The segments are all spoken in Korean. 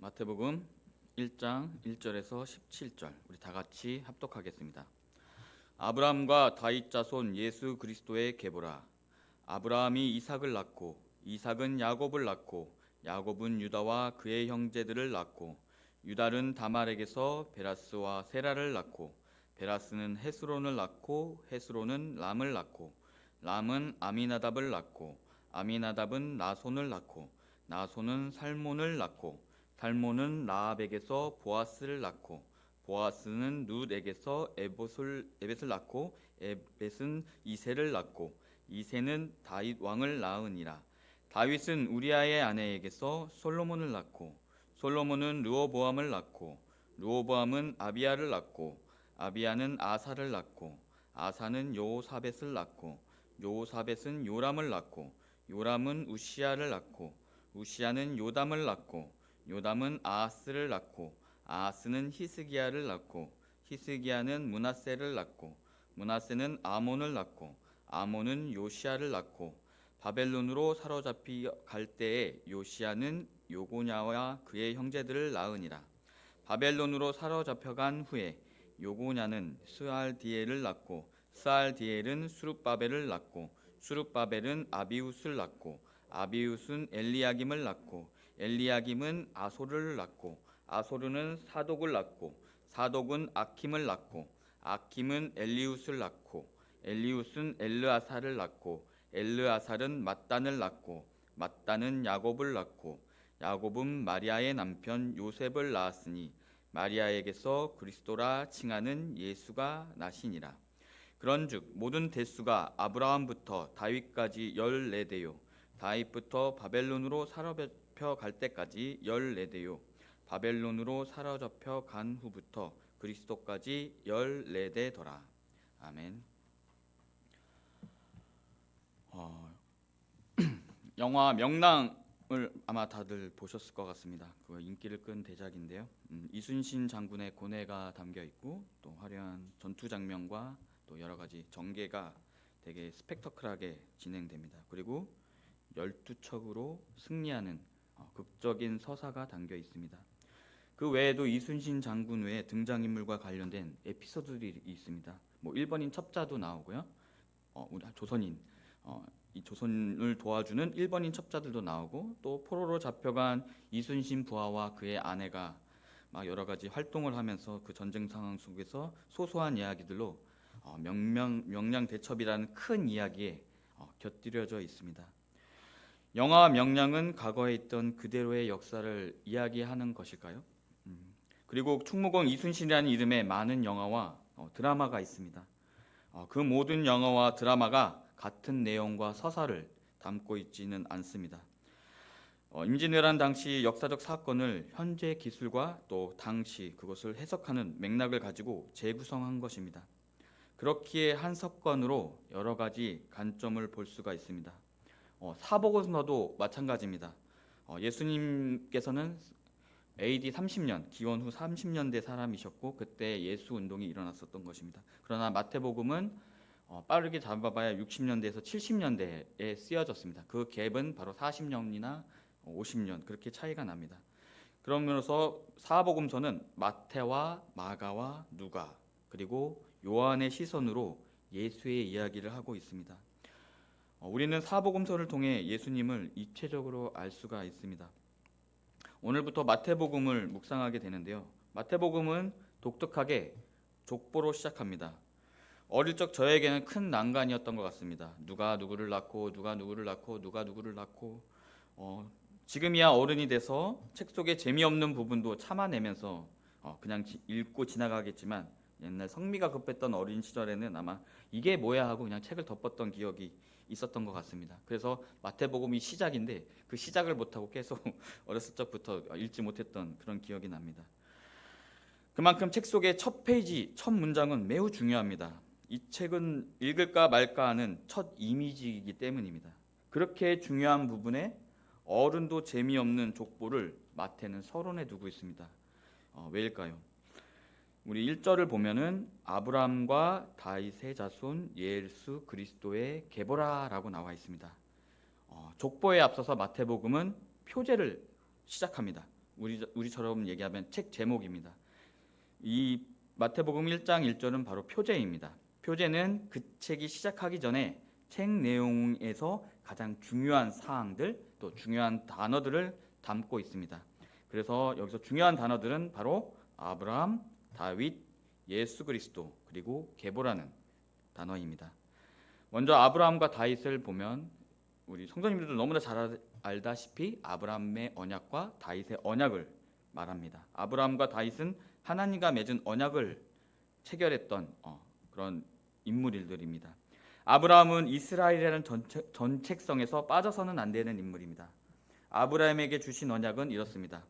마태복음 1장 1절에서 17절 우리 다 같이 합독하겠습니다. 아브라함과 다윗 자손 예수 그리스도의 계보라. 아브라함이 이삭을 낳고 이삭은 야곱을 낳고 야곱은 유다와 그의 형제들을 낳고 유다는 다말에게서 베라스와 세라를 낳고 베라스는 헤스론을 낳고 헤스론은 람을 낳고 람은 아미나답을 낳고 아미나답은 나손을 낳고 나손은 살몬을 낳고 살몬은 라합에게서 보아스를 낳고 보아스는 룻에게서 에벳을 낳고 에벳은 이새를 낳고 이새는 다윗 왕을 낳으니라. 다윗은 우리아의 아내에게서 솔로몬을 낳고 솔로몬은 르호보암을 낳고 르호보암은 아비야를 낳고 아비야는 아사를 낳고 아사는 여호사벳을 낳고 여호사벳은 요람을 낳고 요람은 우시야를 낳고 우시야는 요담을 낳고 요담은 아하스를 낳고 아하스는 히스기야를 낳고 히스기야는 므낫세를 낳고 므낫세는 아몬을 낳고 아몬은 요시야를 낳고 바벨론으로 사로잡히 갈 때에 요시야는 요고냐와 그의 형제들을 낳으니라. 바벨론으로 사로잡혀간 후에 요고냐는 스알디엘을 낳고 스알디엘은 수룹바벨을 낳고 수룹바벨은 아비웃을 낳고 아비웃은 엘리야김을 낳고 엘리야김은 아소르를 낳고 아소르는 사독을 낳고 사독은 아킴을 낳고 아킴은 엘리웃을 낳고 엘리웃은 엘르아살을 낳고 엘르아살은 mat단을 낳고 mat단은 야곱을 낳고 야곱은 마리아의 남편 요셉을 낳았으니 마리아에게서 그리스도라 칭하는 예수가 나시니라. 그런즉 모든 대수가 아브라함부터 다윗까지 14대요 다윗부터 바벨론으로 사로잡혀 갈 때까지 14대요 바벨론으로 사로잡혀 간 후부터 그리스도까지 14대더라. 아멘. 영화 명랑을 아마 다들 보셨을 것 같습니다. 그 인기를 끈 대작인데요. 이순신 장군의 고뇌가 담겨 있고 또 화려한 전투 장면과 또 여러 가지 전개가 되게 스펙터클하게 진행됩니다. 그리고 12척으로 승리하는 극적인 서사가 담겨 있습니다. 그 외에도 이순신 장군 외에 등장인물과 관련된 에피소드들이 있습니다. 뭐 일본인 첩자도 나오고요. 우리 조선인 이 조선을 도와주는 일본인 첩자들도 나오고 또 포로로 잡혀간 이순신 부하와 그의 아내가 막 여러 가지 활동을 하면서 그 전쟁 상황 속에서 소소한 이야기들로 명량대첩이라는 큰 이야기에 곁들여져 있습니다. 영화 명량은 과거에 있던 그대로의 역사를 이야기하는 것일까요? 그리고 충무공 이순신이라는 이름의 많은 영화와 드라마가 있습니다. 그 모든 영화와 드라마가 같은 내용과 서사를 담고 있지는 않습니다. 임진왜란 당시 역사적 사건을 현재 기술과 또 당시 그것을 해석하는 맥락을 가지고 재구성한 것입니다. 그렇기에 한 사건으로 여러 가지 관점을 볼 수가 있습니다. 사복음서도 마찬가지입니다. 예수님께서는 AD 30년, 기원 후 30년대 사람이셨고 그때 예수 운동이 일어났었던 것입니다. 그러나 마태복음은 빠르게 잡아봐야 60년대에서 70년대에 쓰여졌습니다. 그 갭은 바로 40년이나 50년 그렇게 차이가 납니다. 그러면서 사복음서는 마태와 마가와 누가 그리고 요한의 시선으로 예수의 이야기를 하고 있습니다. 우리는 사복음서를 통해 예수님을 입체적으로 알 수가 있습니다. 오늘부터 마태복음을 묵상하게 되는데요. 마태복음은 독특하게 족보로 시작합니다. 어릴 적 저에게는 큰 난관이었던 것 같습니다. 누가 누구를 낳고 누가 누구를 낳고 누가 누구를 낳고 지금이야 어른이 돼서 책 속에 재미없는 부분도 참아내면서 그냥 읽고 지나가겠지만 옛날 성미가 급했던 어린 시절에는 아마 이게 뭐야 하고 그냥 책을 덮었던 기억이 있었던 것 같습니다. 그래서 마태복음이 시작인데 그 시작을 못하고 계속 어렸을 적부터 읽지 못했던 그런 기억이 납니다. 그만큼 책 속의 첫 페이지, 첫 문장은 매우 중요합니다. 이 책은 읽을까 말까 하는 첫 이미지이기 때문입니다. 그렇게 중요한 부분에 어른도 재미없는 족보를 마태는 서론에 두고 있습니다. 왜일까요? 우리 1절을 보면은 아브라함과 다윗의 자손 예수 그리스도의 계보라라고 나와 있습니다. 족보에 앞서서 마태복음은 표제를 시작합니다. 우리처럼 얘기하면 책 제목입니다. 이 마태복음 1장 1절은 바로 표제입니다. 표제는 그 책이 시작하기 전에 책 내용에서 가장 중요한 사항들 또 중요한 단어들을 담고 있습니다. 그래서 여기서 중요한 단어들은 바로 아브라함, 다윗, 예수 그리스도 그리고 계보라는 단어입니다. 먼저 아브라함과 다윗을 보면 우리 성도님들도 너무나 잘 알다시피 아브라함의 언약과 다윗의 언약을 말합니다. 아브라함과 다윗은 하나님과 맺은 언약을 체결했던 그런 인물들입니다. 아브라함은 이스라엘이라는 전책성에서 빠져서는 안 되는 인물입니다. 아브라함에게 주신 언약은 이렇습니다.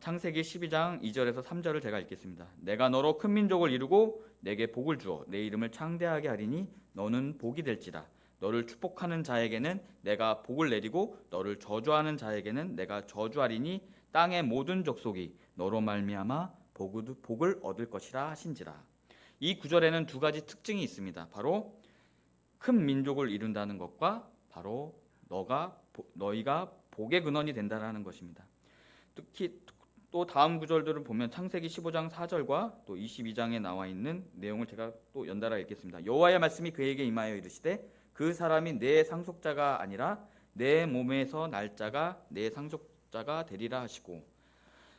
창세기 12장 2절에서 3절을 제가 읽겠습니다. 내가 너로 큰 민족을 이루고 내게 복을 주어 내 이름을 창대하게 하리니 너는 복이 될지라. 너를 축복하는 자에게는 내가 복을 내리고 너를 저주하는 자에게는 내가 저주하리니 땅의 모든 족속이 너로 말미암아 복을 얻을 것이라 하신지라. 이 구절에는 두 가지 특징이 있습니다. 바로 큰 민족을 이룬다는 것과 바로 너희가 복의 근원이 된다는 것입니다. 특히 또 다음 구절들을 보면 창세기 15장 4절과 또 22장에 나와 있는 내용을 제가 또 연달아 읽겠습니다. 여호와의 말씀이 그에게 임하여 이르시되 그 사람이 내 상속자가 아니라 내 몸에서 날 자가 내 상속자가 되리라 하시고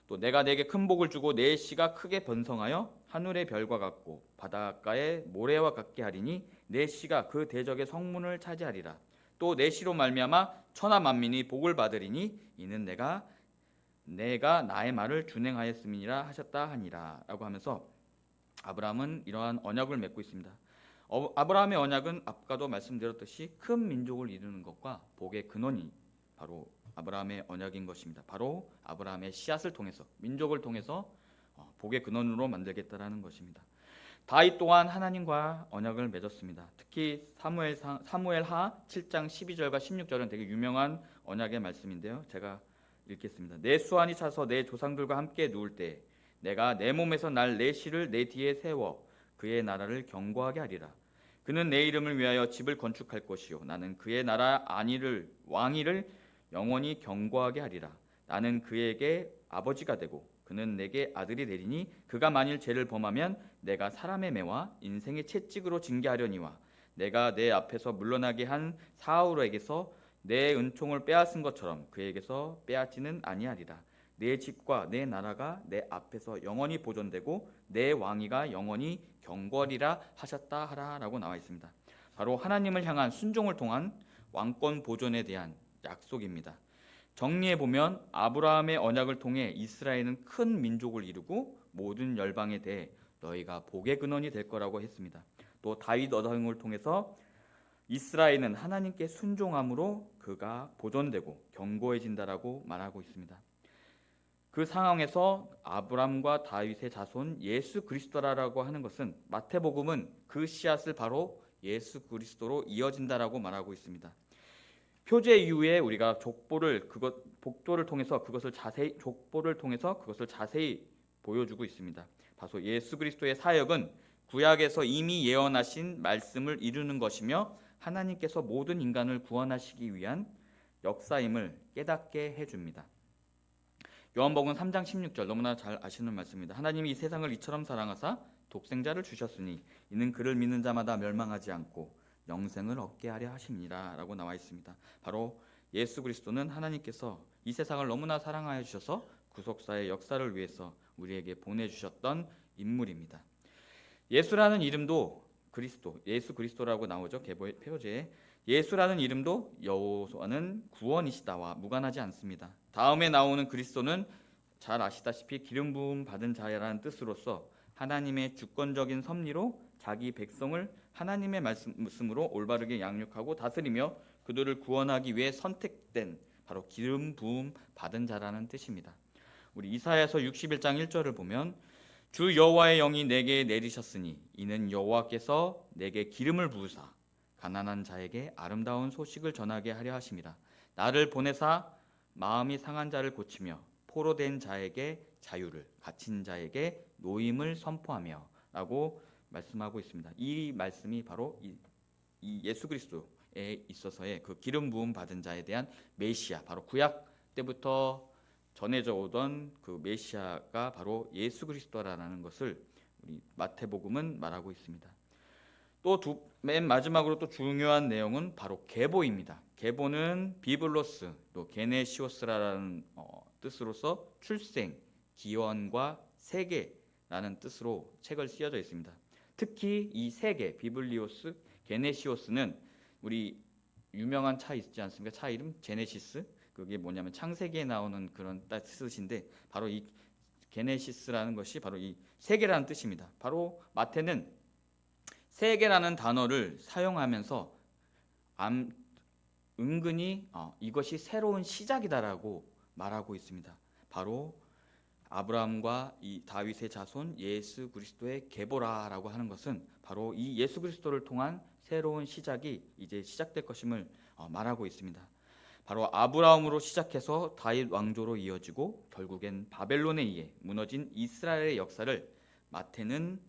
또 내가 내게 큰 복을 주고 내 씨가 크게 번성하여 하늘의 별과 같고 바닷가의 모래와 같게 하리니 내 씨가 그 대적의 성문을 차지하리라. 또 내 씨로 말미암아 천하 만민이 복을 받으리니 이는 내가 나의 말을 준행하였음이니라 하셨다 하니라 라고 하면서 아브라함은 이러한 언약을 맺고 있습니다. 아브라함의 언약은 아까도 말씀드렸듯이 큰 민족을 이루는 것과 복의 근원이 바로 아브라함의 언약인 것입니다. 바로 아브라함의 씨앗을 통해서 민족을 통해서 복의 근원으로 만들겠다라는 것입니다. 다윗 또한 하나님과 언약을 맺었습니다. 특히 사무엘하 7장 12절과 16절은 되게 유명한 언약의 말씀인데요. 제가 읽겠습니다. 내 수완이 차서 내 조상들과 함께 누울 때 내가 내 몸에서 날 내 씨를 내 뒤에 세워 그의 나라를 견고하게 하리라. 그는 내 이름을 위하여 집을 건축할 것이요 나는 그의 나라 왕위를 영원히 견고하게 하리라. 나는 그에게 아버지가 되고 그는 내게 아들이 되리니 그가 만일 죄를 범하면 내가 사람의 매와 인생의 채찍으로 징계하려니와 내가 내 앞에서 물러나게 한 사울에게서 내 은총을 빼앗은 것처럼 그에게서 빼앗지는 아니하리라. 내 집과 내 나라가 내 앞에서 영원히 보존되고 내 왕위가 영원히 경거리라 하셨다 하라라고 나와 있습니다. 바로 하나님을 향한 순종을 통한 왕권 보존에 대한 약속입니다. 정리해 보면 아브라함의 언약을 통해 이스라엘은 큰 민족을 이루고 모든 열방에 대해 너희가 복의 근원이 될 거라고 했습니다. 또 다윗 언약을 통해서 이스라엘은 하나님께 순종함으로 그가 보존되고 견고해진다라고 말하고 있습니다. 그 상황에서 아브람과 다윗의 자손 예수 그리스도라고 하는 것은 마태복음은 그 씨앗을 바로 예수 그리스도로 이어진다라고 말하고 있습니다. 표제 이후에 우리가 복도를 통해서 그것을 자세히 보여주고 있습니다. 바로 예수 그리스도의 사역은 구약에서 이미 예언하신 말씀을 이루는 것이며 하나님께서 모든 인간을 구원하시기 위한 역사임을 깨닫게 해줍니다. 요한복음 3장 16절 너무나 잘 아시는 말씀입니다. 하나님이 이 세상을 이처럼 사랑하사 독생자를 주셨으니 이는 그를 믿는 자마다 멸망하지 않고 영생을 얻게 하려 하심이라 라고 나와 있습니다. 바로 예수 그리스도는 하나님께서 이 세상을 너무나 사랑하여 주셔서 구속사의 역사를 위해서 우리에게 보내주셨던 인물입니다. 예수라는 이름도 예수 그리스도라고 나오죠. 표제에 예수라는 이름도 여호와는 구원이시다와 무관하지 않습니다. 다음에 나오는 그리스도는 잘 아시다시피 기름 부음 받은 자라는 뜻으로서 하나님의 주권적인 섭리로 자기 백성을 하나님의 말씀으로 올바르게 양육하고 다스리며 그들을 구원하기 위해 선택된 바로 기름 부음 받은 자라는 뜻입니다. 우리 이사야서 61장 1절을 보면 주 여호와의 영이 내게 내리셨으니 이는 여호와께서 내게 기름을 부으사 가난한 자에게 아름다운 소식을 전하게 하려 하심이라. 나를 보내사 마음이 상한 자를 고치며 포로된 자에게 자유를 갇힌 자에게 노임을 선포하며 라고 말씀하고 있습니다. 이 말씀이 바로 이 예수 그리스도에 있어서의 그 기름 부음 받은 자에 대한 메시아, 바로 구약 때부터 전해져 오던 그 메시아가 바로 예수 그리스도라는 것을 우리 마태복음은 말하고 있습니다. 또 맨 마지막으로 또 중요한 내용은 바로 계보입니다. 계보는 비블로스, 또 게네시오스라는 뜻으로서 출생, 기원과 세계라는 뜻으로 책을 쓰여져 있습니다. 특히 이 세계, 비블리오스, 게네시오스는 우리 유명한 차 있지 않습니까? 차 이름 제네시스. 그게 뭐냐면 창세기에 나오는 그런 뜻인데 바로 이 게네시스라는 것이 바로 이 세계라는 뜻입니다. 바로 마태는 세계라는 단어를 사용하면서 은근히 이것이 새로운 시작이다라고 말하고 있습니다. 바로 아브라함과 이 다윗의 자손 예수 그리스도의 계보라라고 하는 것은 바로 이 예수 그리스도를 통한 새로운 시작이 이제 시작될 것임을 말하고 있습니다. 바로 아브라함으로 시작해서 다윗 왕조로 이어지고 결국엔 바벨론에 의해 무너진 이스라엘의 역사를 마태는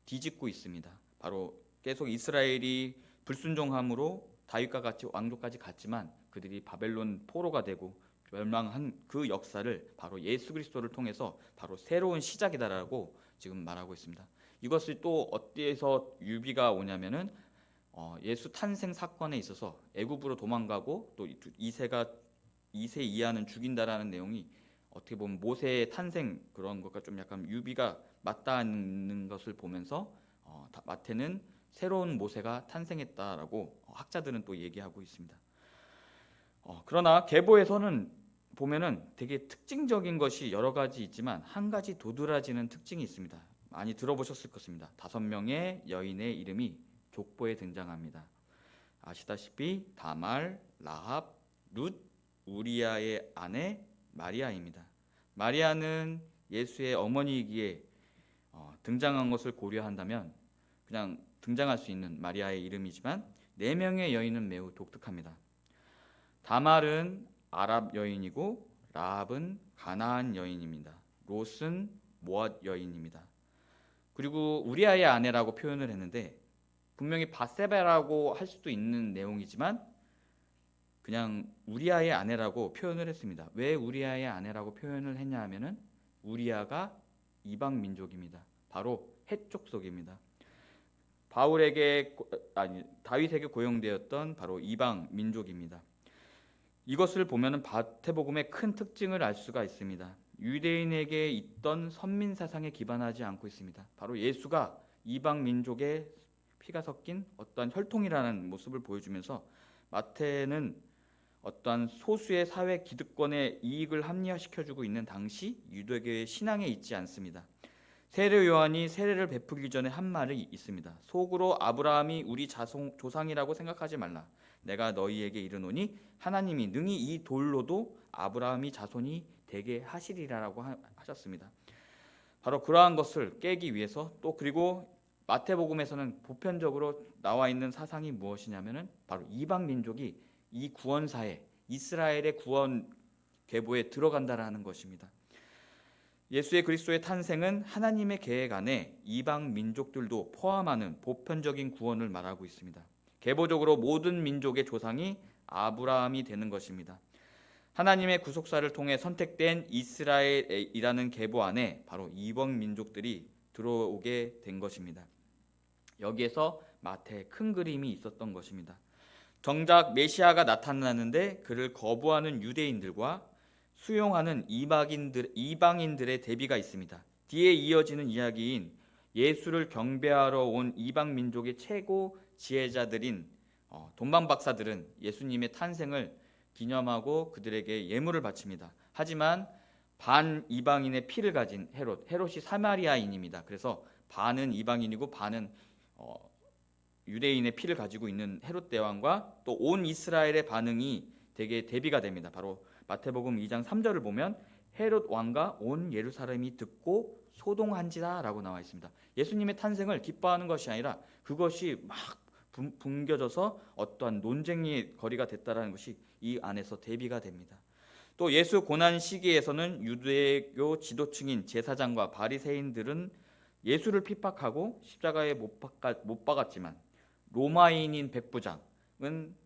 뒤집고 있습니다. 바로 계속 이스라엘이 불순종함으로 다윗과 같이 왕조까지 갔지만 그들이 바벨론 포로가 되고 멸망한 그 역사를 바로 예수 그리스도를 통해서 바로 새로운 시작이다라고 지금 말하고 있습니다. 이것이 또 어디에서 유비가 오냐면은 예수 탄생 사건에 있어서 애굽으로 도망가고 또 이세 이하는 죽인다라는 내용이 어떻게 보면 모세의 탄생 그런 것과 좀 약간 유비가 맞닿는 것을 보면서 마태는 새로운 모세가 탄생했다라고 학자들은 또 얘기하고 있습니다. 그러나 계보에서는 보면은 되게 특징적인 것이 여러 가지 있지만 한 가지 도드라지는 특징이 있습니다. 많이 들어보셨을 것입니다. 5명의 여인의 이름이 족보에 등장합니다. 아시다시피 다말, 라합, 룻, 우리아의 아내 마리아입니다. 마리아는 예수의 어머니이기에 등장한 것을 고려한다면 그냥 등장할 수 있는 마리아의 이름이지만 4명의 여인은 매우 독특합니다. 다말은 아랍 여인이고 라합은 가나안 여인입니다. 롯은 모압 여인입니다. 그리고 우리아의 아내라고 표현을 했는데 분명히 바세바라고 할 수도 있는 내용이지만 그냥 우리아의 아내라고 표현을 했습니다. 왜 우리아의 아내라고 표현을 했냐 하면은 우리아가 이방 민족입니다. 바로 헷 족속입니다. 다윗에게 고용되었던 바로 이방 민족입니다. 이것을 보면은 마태복음의 큰 특징을 알 수가 있습니다. 유대인에게 있던 선민 사상에 기반하지 않고 있습니다. 바로 예수가 이방 민족의 피가 섞인 어떠한 혈통이라는 모습을 보여주면서 마태는 어떠한 소수의 사회 기득권의 이익을 합리화시켜주고 있는 당시 유대교의 신앙에 있지 않습니다. 세례 요한이 세례를 베풀기 전에 한 말이 있습니다. 속으로 아브라함이 우리 조상이라고 생각하지 말라. 내가 너희에게 이르노니 하나님이 능히 이 돌로도 아브라함이 자손이 되게 하시리라라고 하셨습니다. 바로 그러한 것을 깨기 위해서 또 그리고 마태복음에서는 보편적으로 나와 있는 사상이 무엇이냐면은 바로 이방 민족이 이 구원사에 이스라엘의 구원 계보에 들어간다라는 것입니다. 예수의 그리스도의 탄생은 하나님의 계획 안에 이방 민족들도 포함하는 보편적인 구원을 말하고 있습니다. 계보적으로 모든 민족의 조상이 아브라함이 되는 것입니다. 하나님의 구속사를 통해 선택된 이스라엘이라는 계보 안에 바로 이방 민족들이 들어오게 된 것입니다. 여기에서 마태의 큰 그림이 있었던 것입니다. 정작 메시아가 나타나는데 그를 거부하는 유대인들과 수용하는 이방인들의 대비가 있습니다. 뒤에 이어지는 이야기인 예수를 경배하러 온 이방 민족의 최고 지혜자들인 돈방박사들은 예수님의 탄생을 기념하고 그들에게 예물을 바칩니다. 하지만 반 이방인의 피를 가진 헤롯이 사마리아인입니다. 그래서 반은 이방인이고 반은 유대인의 피를 가지고 있는 헤롯 대왕과 또 온 이스라엘의 반응이 되게 대비가 됩니다. 바로 마태복음 2장 3절을 보면 헤롯 왕과 온 예루살렘이 듣고 소동한지라라고 나와 있습니다. 예수님의 탄생을 기뻐하는 것이 아니라 그것이 막 붕겨져서 어떠한 논쟁의 거리가 됐다라는 것이 이 안에서 대비가 됩니다. 또 예수 고난 시기에서는 유대교 지도층인 제사장과 바리새인들은 예수를 핍박하고 십자가에 못 박았지만 로마인인 백부장은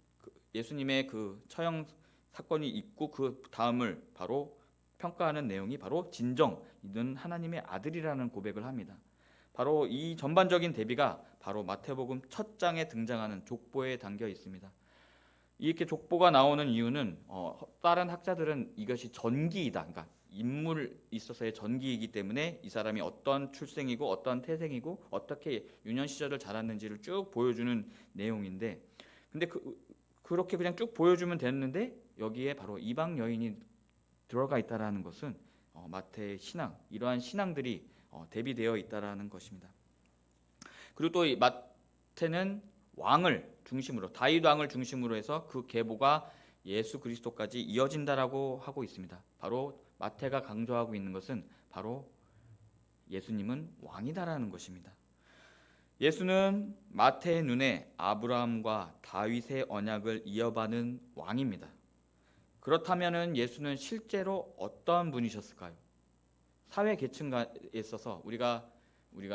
예수님의 그 처형 사건이 있고 그 다음을 바로 평가하는 내용이 바로 진정, 이는 하나님의 아들이라는 고백을 합니다. 바로 이 전반적인 대비가 바로 마태복음 첫 장에 등장하는 족보에 담겨 있습니다. 이렇게 족보가 나오는 이유는 다른 학자들은 이것이 전기이다, 그러니까 인물 있어서의 전기이기 때문에 이 사람이 어떤 출생이고 어떤 태생이고 어떻게 유년 시절을 자랐는지를 쭉 보여주는 내용인데, 근데 그렇게 그냥 쭉 보여주면 됐는데 여기에 바로 이방 여인이 들어가 있다라는 것은 마태의 신앙, 이러한 신앙들이 대비되어 있다라는 것입니다. 그리고 또 이 마태는 왕을 중심으로, 다윗 왕을 중심으로 해서 그 계보가 예수 그리스도까지 이어진다라고 하고 있습니다. 바로 마태가 강조하고 있는 것은 바로 예수님은 왕이다라는 것입니다. 예수는 마태의 눈에 아브라함과 다윗의 언약을 이어받는 왕입니다. 그렇다면은 예수는 실제로 어떤 분이셨을까요? 사회 계층에 있어서 우리가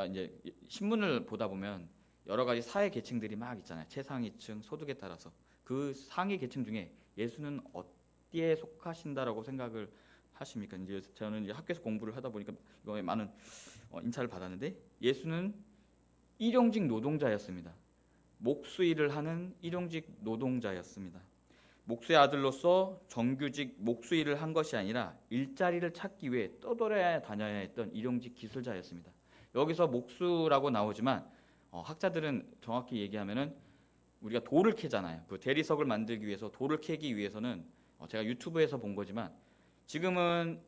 이제 신문을 보다 보면 여러 가지 사회 계층들이 막 있잖아요. 최상위층, 소득에 따라서 그 상위 계층 중에 예수는 어디에 속하신다라고 생각을 하십니까? 이제 저는 이제 학교에서 공부를 하다 보니까 이거에 많은 인차를 받았는데, 예수는 일용직 노동자였습니다. 목수일을 하는 일용직 노동자였습니다. 목수의 아들로서 정규직 목수일을 한 것이 아니라 일자리를 찾기 위해 떠돌아야 다녀야 했던 일용직 기술자였습니다. 여기서 목수라고 나오지만 학자들은 정확히 얘기하면은 우리가 돌을 캐잖아요. 그 대리석을 만들기 위해서, 돌을 캐기 위해서는 제가 유튜브에서 본 거지만 지금은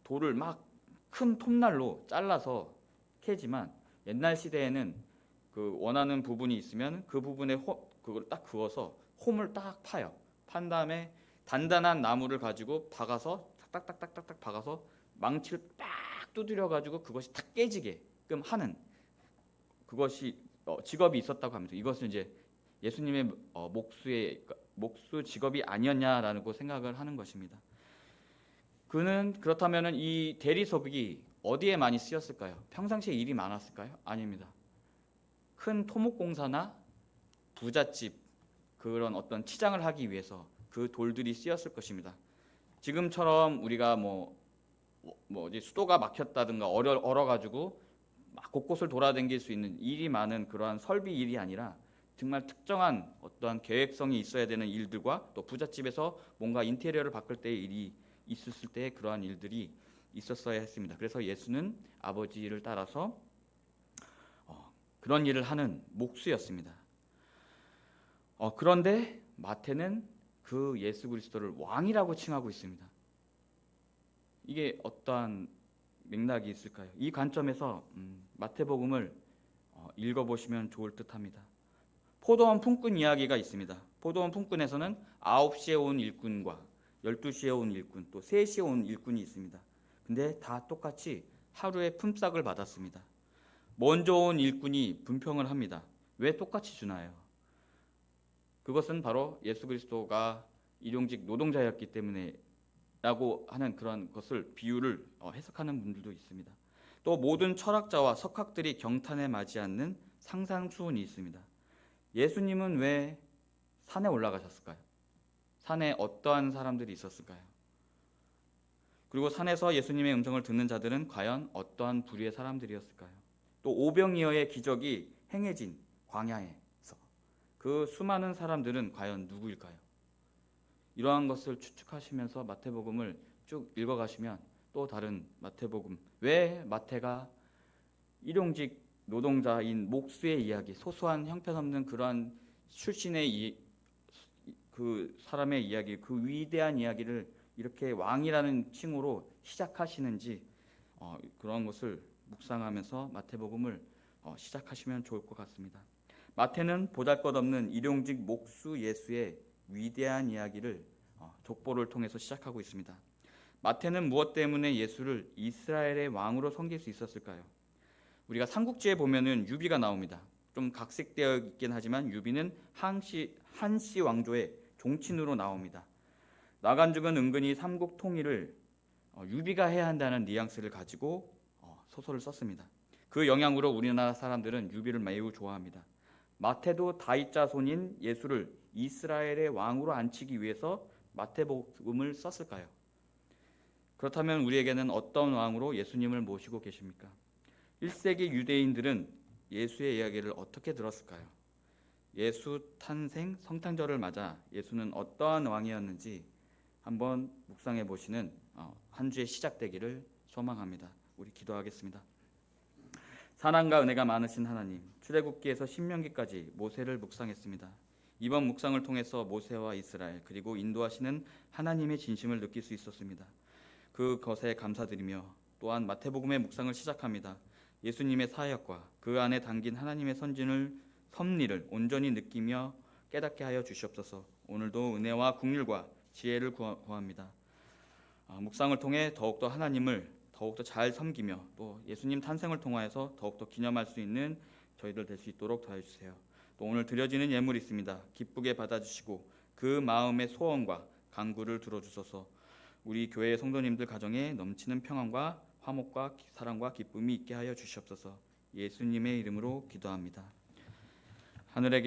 돌을 막 큰 톱날로 잘라서 캐지만 옛날 시대에는 그 원하는 부분이 있으면 그 부분에 그걸 딱 그어서 홈을 딱 파요. 판 다음에 단단한 나무를 가지고 박아서 딱딱딱딱딱 박아서 망치를 딱 두드려 가지고 그것이 탁 깨지게끔 하는, 그것이 직업이 있었다고 합니다. 이것은 이제 예수님의 목수 직업이 아니었냐라고 생각을 하는 것입니다. 그는 그렇다면은 이 대리석이 어디에 많이 쓰였을까요? 평상시에 일이 많았을까요? 아닙니다. 큰 토목공사나 부잣집, 그런 어떤 치장을 하기 위해서 그 돌들이 쓰였을 것입니다. 지금처럼 우리가 이제 수도가 막혔다든가 얼어가지고 막 곳곳을 돌아다닐 수 있는 일이 많은 그러한 설비 일이 아니라 정말 특정한 어떠한 계획성이 있어야 되는 일들과, 또 부잣집에서 뭔가 인테리어를 바꿀 때의 일이 있었을 때 그러한 일들이 있었어야 했습니다. 그래서 예수는 아버지를 따라서 그런 일을 하는 목수였습니다. 그런데 마태는 그 예수 그리스도를 왕이라고 칭하고 있습니다. 이게 어떠한 맥락이 있을까요? 이 관점에서 마태복음을 읽어보시면 좋을 듯합니다. 포도원 품꾼 이야기가 있습니다. 포도원 품꾼에서는 9시에 온 일꾼과 12시에 온 일꾼, 또 3시에 온 일꾼이 있습니다. 근데 다 똑같이 하루에 품삯을 받았습니다. 먼저 온 일꾼이 분평을 합니다. 왜 똑같이 주나요? 그것은 바로 예수 그리스도가 일용직 노동자였기 때문에 라고 하는 그런 것을, 비유를 해석하는 분들도 있습니다. 또 모든 철학자와 석학들이 경탄에 맞지 않는 상상수훈이 있습니다. 예수님은 왜 산에 올라가셨을까요? 산에 어떠한 사람들이 있었을까요? 그리고 산에서 예수님의 음성을 듣는 자들은 과연 어떠한 부류의 사람들이었을까요? 또 오병이어의 기적이 행해진 광야에서 그 수많은 사람들은 과연 누구일까요? 이러한 것을 추측하시면서 마태복음을 쭉 읽어가시면 또 다른 마태복음, 왜 마태가 일용직 노동자인 목수의 이야기, 소소한 형편없는 그러한 출신의 그 사람의 이야기, 그 위대한 이야기를 이렇게 왕이라는 칭호로 시작하시는지 그런 것을 묵상하면서 마태복음을 시작하시면 좋을 것 같습니다. 마태는 보잘것없는 일용직 목수 예수의 위대한 이야기를 족보를 통해서 시작하고 있습니다. 마태는 무엇 때문에 예수를 이스라엘의 왕으로 섬길 수 있었을까요? 우리가 삼국지에 보면은 유비가 나옵니다. 좀 각색되어 있긴 하지만 유비는 한씨 왕조의 종친으로 나옵니다. 나간죽은 은근히 삼국 통일을 유비가 해야 한다는 뉘앙스를 가지고 소설을 썼습니다. 그 영향으로 우리나라 사람들은 유비를 매우 좋아합니다. 마태도 다윗 자손인 예수를 이스라엘의 왕으로 앉히기 위해서 마태복음을 썼을까요? 그렇다면 우리에게는 어떤 왕으로 예수님을 모시고 계십니까? 1세기 유대인들은 예수의 이야기를 어떻게 들었을까요? 예수 탄생 성탄절을 맞아 예수는 어떠한 왕이었는지 한번 묵상해 보시는 한 주의 시작되기를 소망합니다. 우리 기도하겠습니다. 사랑과 은혜가 많으신 하나님, 출애굽기에서 신명기까지 모세를 묵상했습니다. 이번 묵상을 통해서 모세와 이스라엘 그리고 인도하시는 하나님의 진심을 느낄 수 있었습니다. 그것에 감사드리며 또한 마태복음의 묵상을 시작합니다. 예수님의 사역과 그 안에 담긴 하나님의 섭리를 온전히 느끼며 깨닫게 하여 주시옵소서. 오늘도 은혜와 긍휼과 지혜를 구합니다. 묵상을 통해 더욱더 하나님을 더욱더 잘 섬기며 또 예수님 탄생을 통하여서 더욱더 기념할 수 있는 저희들 될 수 있도록 도와주세요. 또 오늘 드려지는 예물이 있습니다. 기쁘게 받아주시고 그 마음의 소원과 간구를 들어주소서. 우리 교회의 성도님들 가정에 넘치는 평안과 화목과 사랑과 기쁨이 있게 하여 주시옵소서. 예수님의 이름으로 기도합니다. 하늘에